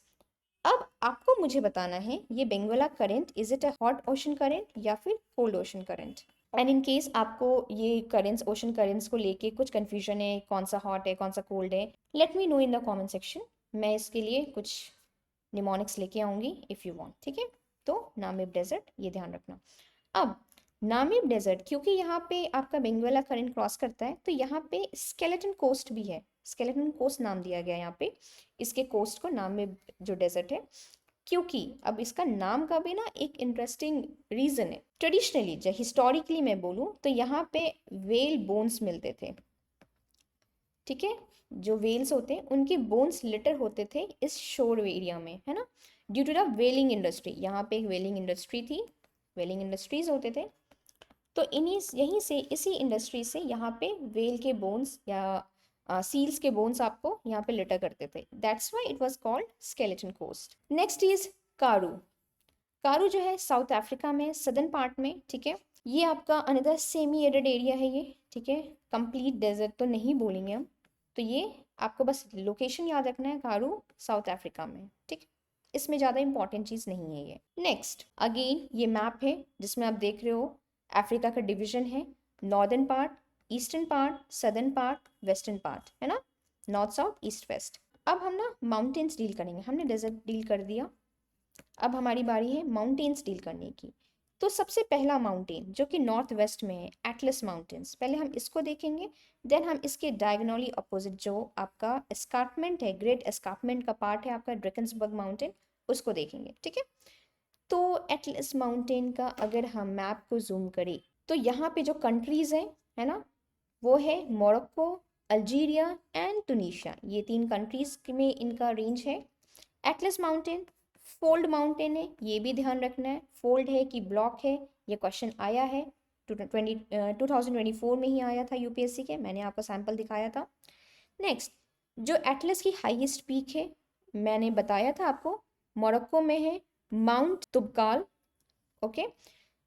अब आपको मुझे बताना है ये Benguela current, is it a hot ocean current या फिर cold ocean current? And in case आपको ये करेंट्स, ओशन करेंट्स को लेके कुछ कंफ्यूजन है, कौन सा हॉट है कौन सा कोल्ड है, let me know in the comment section. मैं इसके लिए कुछ निमोनिक्स लेके आऊँगी इफ़ यू वांट। ठीक है, तो नामिब डेजर्ट ये ध्यान रखना। अब नामिब डेजर्ट क्योंकि यहाँ पे आपका बेंगुएला करंट क्रॉस करता है, तो यहाँ पे स्केलेटन कोस्ट भी है। स्केलेटन कोस्ट नाम दिया गया यहाँ पे इसके कोस्ट को, नामिब जो डेजर्ट है, क्योंकि अब इसका नाम का भी ना एक इंटरेस्टिंग रीजन है। ट्रेडिशनली जो हिस्टोरिकली मैं बोलूँ तो यहाँ पे वेल बोन्स मिलते थे। ठीक है, जो वेल्स होते हैं उनके बोन्स लिटर होते थे इस शोर एरिया में, है ना, due to the whaling industry. यहाँ पे एक वेलिंग इंडस्ट्री थी, वेलिंग इंडस्ट्रीज होते थे, तो इन्हीं यहीं से, इसी इंडस्ट्री से यहाँ पे वेल के बोन्स या सील्स के बोन्स आपको यहाँ पे लिटर करते थे। That's why it was called Skeleton Coast. Next is Karoo. Karoo जो है साउथ अफ्रीका में, सदर्न पार्ट में। ठीक है, ये आपका अनदर सेमी एरिड एरिया है ये। ठीक है, कंप्लीट डेजर्ट तो नहीं बोलेंगे हम, तो ये आपको बस लोकेशन याद रखना है, कारू साउथ अफ्रीका में। ठीक, इसमें ज़्यादा इंपॉर्टेंट चीज़ नहीं है ये। नेक्स्ट अगेन ये मैप है जिसमें आप देख रहे हो अफ्रीका का डिवीजन है, northern part, eastern part, southern part, western part, है ना, नॉर्थ साउथ ईस्ट वेस्ट। अब हम ना माउंटेन्स डील करेंगे, हमने डेजर्ट डील कर दिया, अब हमारी बारी है माउंटेन्स डील करने की। तो सबसे पहला माउंटेन जो कि नॉर्थ वेस्ट में है, एटलस माउंटेन्स, पहले हम इसको देखेंगे, देन हम इसके डायगोनली अपोजिट जो आपका एस्कार्पमेंट है, ग्रेट एस्कार्पमेंट का पार्ट है आपका ड्रैकेंसबर्ग माउंटेन, उसको देखेंगे। ठीक है, तो एटलस माउंटेन का अगर हम मैप को जूम करें तो यहाँ पे जो कंट्रीज हैं, है ना, वो है मोरक्को, अल्जीरिया एंड टूनिशिया। ये 3 कंट्रीज में इनका रेंज है। एटलस माउंटेन फोल्ड माउंटेन है, ये भी ध्यान रखना है, फोल्ड है कि ब्लॉक है, ये क्वेश्चन आया है 2024 में ही आया था यूपीएससी के, मैंने आपको सैंपल दिखाया था। नेक्स्ट जो एटलस की हाईएस्ट पीक है, मैंने बताया था आपको, मोरक्को में है माउंट तुबकाल। ओके,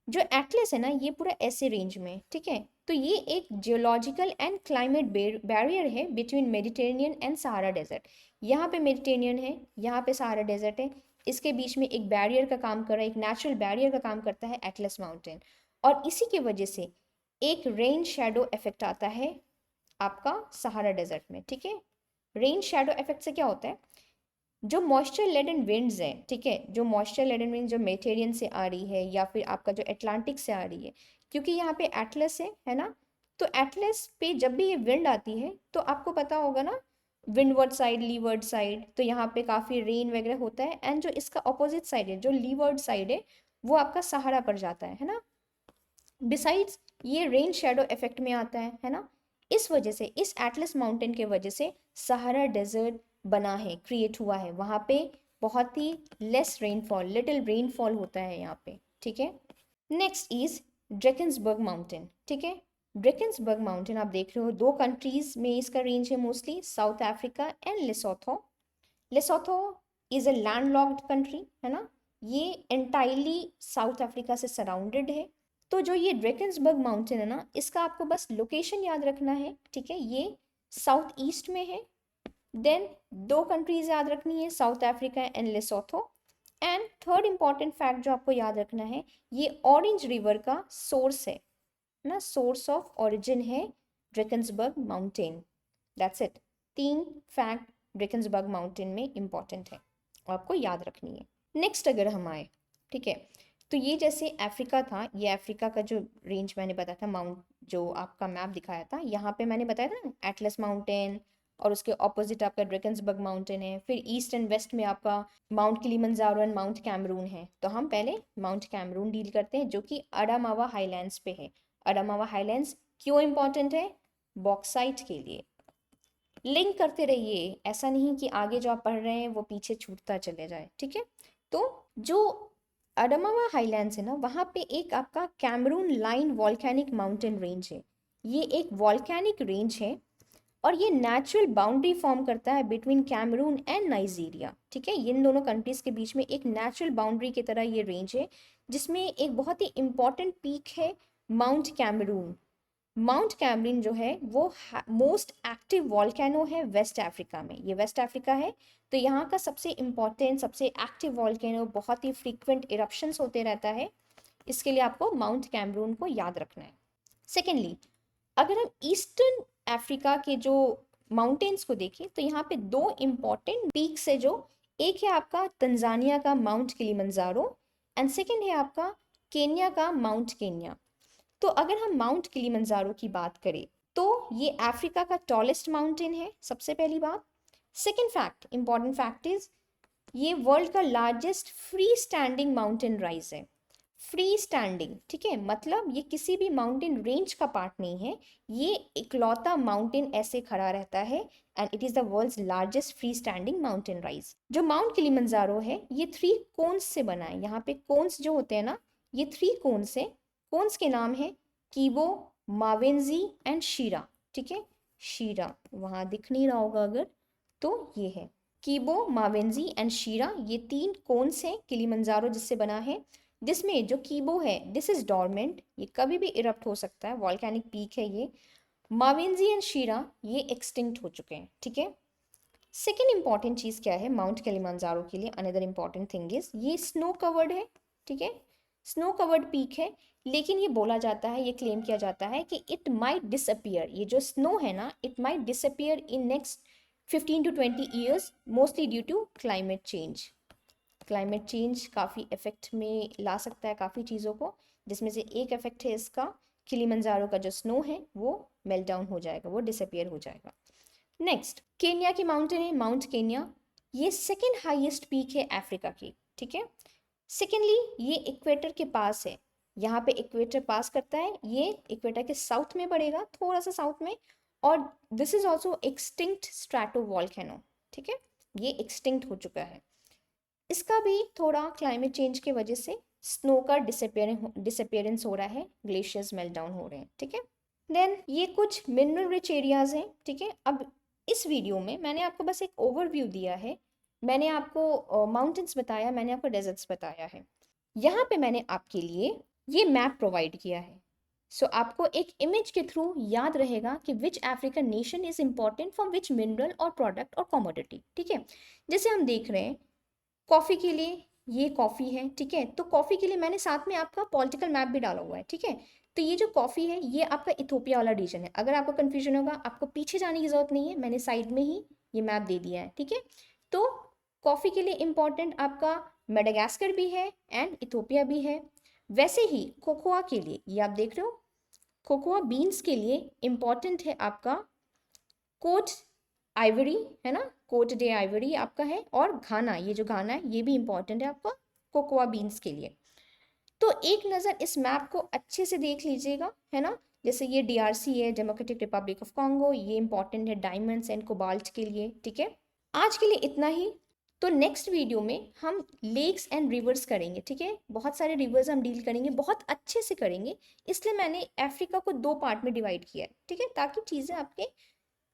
जो एटलस है ना ये पूरा ऐसे रेंज में। ठीक है, तो ये एक जियोलॉजिकल एंड क्लाइमेट बैरियर है between Mediterranean and Sahara desert. यहाँ पे मेडिटेरेनियन है, यहाँ पे सहारा डेजर्ट है, इसके बीच में एक बैरियर का काम कर रहा है, एक नेचुरल बैरियर का काम करता है एटलस माउंटेन, और इसी की वजह से एक रेन शेडो इफेक्ट आता है आपका सहारा डेजर्ट में। ठीक है, रेन शेडो इफेक्ट से क्या होता है, जो मॉइस्चर लेडन विंड्स हैं, ठीक है, जो मॉइस्चर लेडन विंड जो मेडिटेरियन से आ रही है या फिर आपका जो अटलांटिक से आ रही है, क्योंकि यहाँ पे एटलस है ना, तो एटलस पे जब भी ये विंड आती है तो आपको पता होगा ना, विंडवर्ड साइड, लीवर्ड साइड, तो यहाँ पे काफ़ी रेन वगैरह होता है, एंड जो इसका अपोजिट साइड है, जो लीवर्ड साइड है, वो आपका सहारा पर जाता है ना। बिसाइड्स ये रेन शेडो इफेक्ट में आता है ना, इस वजह से, इस एटलस माउंटेन के वजह से सहारा डेजर्ट बना है, क्रिएट हुआ है। वहाँ पे बहुत ही लेस रेनफॉल, लिटिल रेनफॉल होता है यहाँ पे। ठीक है, नेक्स्ट इज ड्रैकेंसबर्ग माउंटेन। ठीक है, ड्रैकेंसबर्ग माउंटेन आप देख रहे हो, 2 कंट्रीज में इसका रेंज है mostly, south Africa and Lesotho. Lesotho is a landlocked country, है ना, ये एंटायरली साउथ अफ्रीका से सराउंडेड है। तो जो ये ड्रैकेंसबर्ग माउंटेन है ना, इसका आपको बस लोकेशन याद रखना है। ठीक है, ये साउथ ईस्ट में है। देन 2 कंट्रीज याद रखनी है, South Africa and Lesotho. And third important fact जो आपको याद रखना है, ये ऑरेंज रिवर का सोर्स है ना, सोर्स ऑफ ओरिजिन है Drakensberg mountain. That's it, 3 fact Drakensberg mountain में इंपॉर्टेंट है, आपको याद रखनी है। नेक्स्ट अगर हम आए, ठीक है, तो ये जैसे अफ्रीका था, ये अफ्रीका का जो रेंज मैंने बताया था, माउंट जो आपका मैप दिखाया था, यहाँ पे मैंने बताया था ना एटलस माउंटेन, और उसके ऑपोजिट आपका ड्रैकेंसबर्ग माउंटेन है, फिर ईस्ट एंड वेस्ट में आपका mount Kilimanjaro and mount Cameroon है। तो हम पहले माउंट कैमरून डील करते हैं जो कि अडामावा हाईलैंड्स पे है। अडामावा हाईलैंड्स क्यों इंपॉर्टेंट है? बॉक्साइट के लिए। लिंक करते रहिए, ऐसा नहीं कि आगे जो आप पढ़ रहे हैं वो पीछे छूटता चले जाए। ठीक है, तो जो अडामावा हाईलैंड्स है ना, वहाँ पे एक आपका Cameroon line volcanic mountain range है। ये एक वॉल्केनिक रेंज है और ये नेचुरल बाउंड्री फॉर्म करता है बिटवीन कैमरून एंड नाइजीरिया। ठीक है, इन दोनों कंट्रीज के बीच में एक नेचुरल बाउंड्री की तरह ये रेंज है, जिसमें एक बहुत ही इंपॉर्टेंट पीक है माउंट कैमरून। माउंट कैमरून जो है वो मोस्ट एक्टिव वॉल्केनो है वेस्ट अफ्रीका में। ये वेस्ट अफ्रीका है, तो यहाँ का सबसे इम्पॉर्टेंट, सबसे एक्टिव वॉल्केनो, बहुत ही फ्रीक्वेंट इरप्शंस होते रहता है। इसके लिए आपको माउंट कैमरून को याद रखना है। सेकेंडली, अगर हम ईस्टर्न अफ्रीका के जो माउंटेन्स को देखें तो यहाँ पे दो इम्पॉर्टेंट पीक्स है, जो एक है आपका तंजानिया का माउंट किलिमंजारो एंड सेकेंड है आपका केन्या का माउंट केन्या। तो अगर हम माउंट किलिमंजारो की बात करें तो ये अफ्रीका का टॉलेस्ट माउंटेन है, सबसे पहली बात। Second fact, important fact is ये वर्ल्ड का largest free standing mountain rise है। फ्री स्टैंडिंग, ठीक है, मतलब ये किसी भी माउंटेन रेंज का पार्ट नहीं है, ये इकलौता माउंटेन ऐसे खड़ा रहता है and it is the world's largest free standing mountain rise. जो माउंट किलिमंजारो है ये 3 कोन्स से बना है। यहाँ पे कोन्स जो होते हैं ना, ये 3 कोन्स है। कोन्स के नाम है कीबो, मावेंजी एंड शीरा। ठीक है, शीरा वहां दिख नहीं रहा होगा अगर, तो ये है कीबो, मावेंजी एंड शीरा, ये 3 कोन्स हैं किलिमंजारो जिससे बना है। जिसमें जो कीबो है दिस इज डॉर्मेंट, ये कभी भी इरप्ट हो सकता है, वॉल्केनिक पीक है ये। मावेंजी एंड शीरा ये एक्सटिंक्ट हो चुके हैं। ठीक है, सेकेंड इंपॉर्टेंट चीज क्या है माउंट किलिमंजारो के लिए, अनदर इंपॉर्टेंट थिंग इज ये स्नो कवर्ड है। ठीक है, स्नो कवर्ड पीक है, लेकिन ये बोला जाता है, ये क्लेम किया जाता है कि इट माइट डिसअपियर, ये जो स्नो है ना, it might disappear in next 15 to 20 years, mostly due to climate change. Climate change काफ़ी इफेक्ट में ला सकता है काफ़ी चीज़ों को, जिसमें से एक इफेक्ट है इसका, किलिमंजारो का जो स्नो है वो मेल्ट डाउन हो जाएगा, वो डिसअपियर हो जाएगा। नेक्स्ट, केन्या की माउंटेन है माउंट केन्या, ये सेकेंड हाईएस्ट पीक है अफ्रीका की। ठीक है, सेकेंडली ये इक्वेटर के पास है, यहाँ पे इक्वेटर पास करता है, ये इक्वेटर के साउथ में पड़ेगा, थोड़ा सा साउथ में, और this is also extinct strato volcano. ठीक है, ये एक्सटिंक्ट हो चुका है। इसका भी थोड़ा क्लाइमेट चेंज की वजह से स्नो का डिसअपियरेंस हो रहा है, ग्लेशियर्स मेल्ट डाउन हो रहे हैं। ठीक है, देन ये कुछ मिनरल रिच एरियाज हैं। ठीक है, अब इस वीडियो में मैंने आपको बस एक ओवरव्यू दिया है, मैंने आपको माउंटेन्स बताया, मैंने आपको डेजर्ट्स बताया है। यहाँ पे मैंने आपके लिए ये मैप प्रोवाइड किया है, सो आपको एक इमेज के थ्रू याद रहेगा कि which African nation is important for which mineral और प्रोडक्ट और कमोडिटी। ठीक है, जैसे हम देख रहे हैं कॉफ़ी के लिए ये कॉफ़ी है। ठीक है, तो कॉफ़ी के लिए मैंने साथ में आपका पॉलिटिकल मैप भी डाला हुआ है। ठीक है, तो ये जो कॉफ़ी है ये आपका इथोपिया वाला रीजन है। अगर आपको कन्फ्यूजन होगा आपको पीछे जाने की ज़रूरत नहीं है, मैंने साइड में ही ये मैप दे दिया है। ठीक है, तो कॉफ़ी के लिए इम्पॉर्टेंट आपका मेडागास्कर भी है एंड इथोपिया भी है। वैसे ही कोकोआ के लिए ये आप देख रहे हो, कोकोआ बीन्स के लिए इम्पॉर्टेंट है आपका कोट आइवरी, है ना, कोट डे आइवरी आपका है, और घाना, ये जो घाना है ये भी इंपॉर्टेंट है आपका कोकोआ बीन्स के लिए। तो एक नज़र इस मैप को अच्छे से देख लीजिएगा, है ना, जैसे ये डीआरसी है, डेमोक्रेटिक रिपब्लिक ऑफ कॉन्गो, ये इंपॉर्टेंट है डायमंड्स एंड कोबाल्ट के लिए। ठीक है, आज के लिए इतना ही। तो नेक्स्ट वीडियो में हम लेक्स एंड रिवर्स करेंगे। ठीक है, बहुत सारे रिवर्स हम डील करेंगे, बहुत अच्छे से करेंगे, इसलिए मैंने अफ्रीका को 2 पार्ट में डिवाइड किया है। ठीक है, ताकि चीज़ें आपके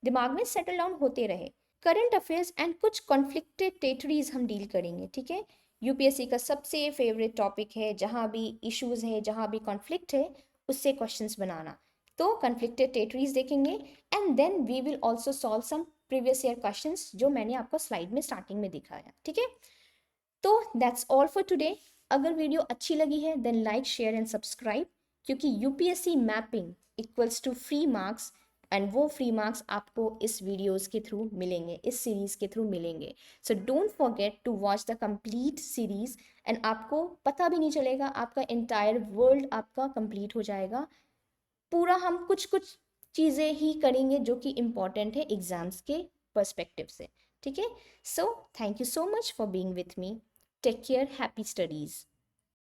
दिमाग में सेटल डाउन होते रहे। करंट अफेयर्स एंड कुछ कॉन्फ्लिक्टेड टेरिटरीज हम डील करेंगे। ठीक है, यूपीएससी का सबसे फेवरेट टॉपिक है, जहाँ भी इश्यूज है, जहाँ भी कॉन्फ्लिक्ट है, उससे क्वेश्चंस बनाना। तो कॉन्फ्लिक्टेड टेरिटरीज देखेंगे and then we will also solve some previous year questions जो मैंने आपको स्लाइड में स्टार्टिंग में दिखाया। ठीक है, तो दैट्स ऑल फॉर टुडे। अगर वीडियो अच्छी लगी है then like, share and subscribe, क्योंकि UPSC mapping equals to free marks, and वो फ्री मार्क्स आपको इस वीडियोस के थ्रू मिलेंगे, इस सीरीज़ के थ्रू मिलेंगे। So don't forget to watch the complete series, and आपको पता भी नहीं चलेगा, आपका एंटायर वर्ल्ड आपका कंप्लीट हो जाएगा। पूरा हम कुछ कुछ चीज़ें ही करेंगे जो कि इम्पॉर्टेंट है एग्जाम्स के पर्सपेक्टिव से। ठीक है, so thank you so much for being with me, take care, happy studies.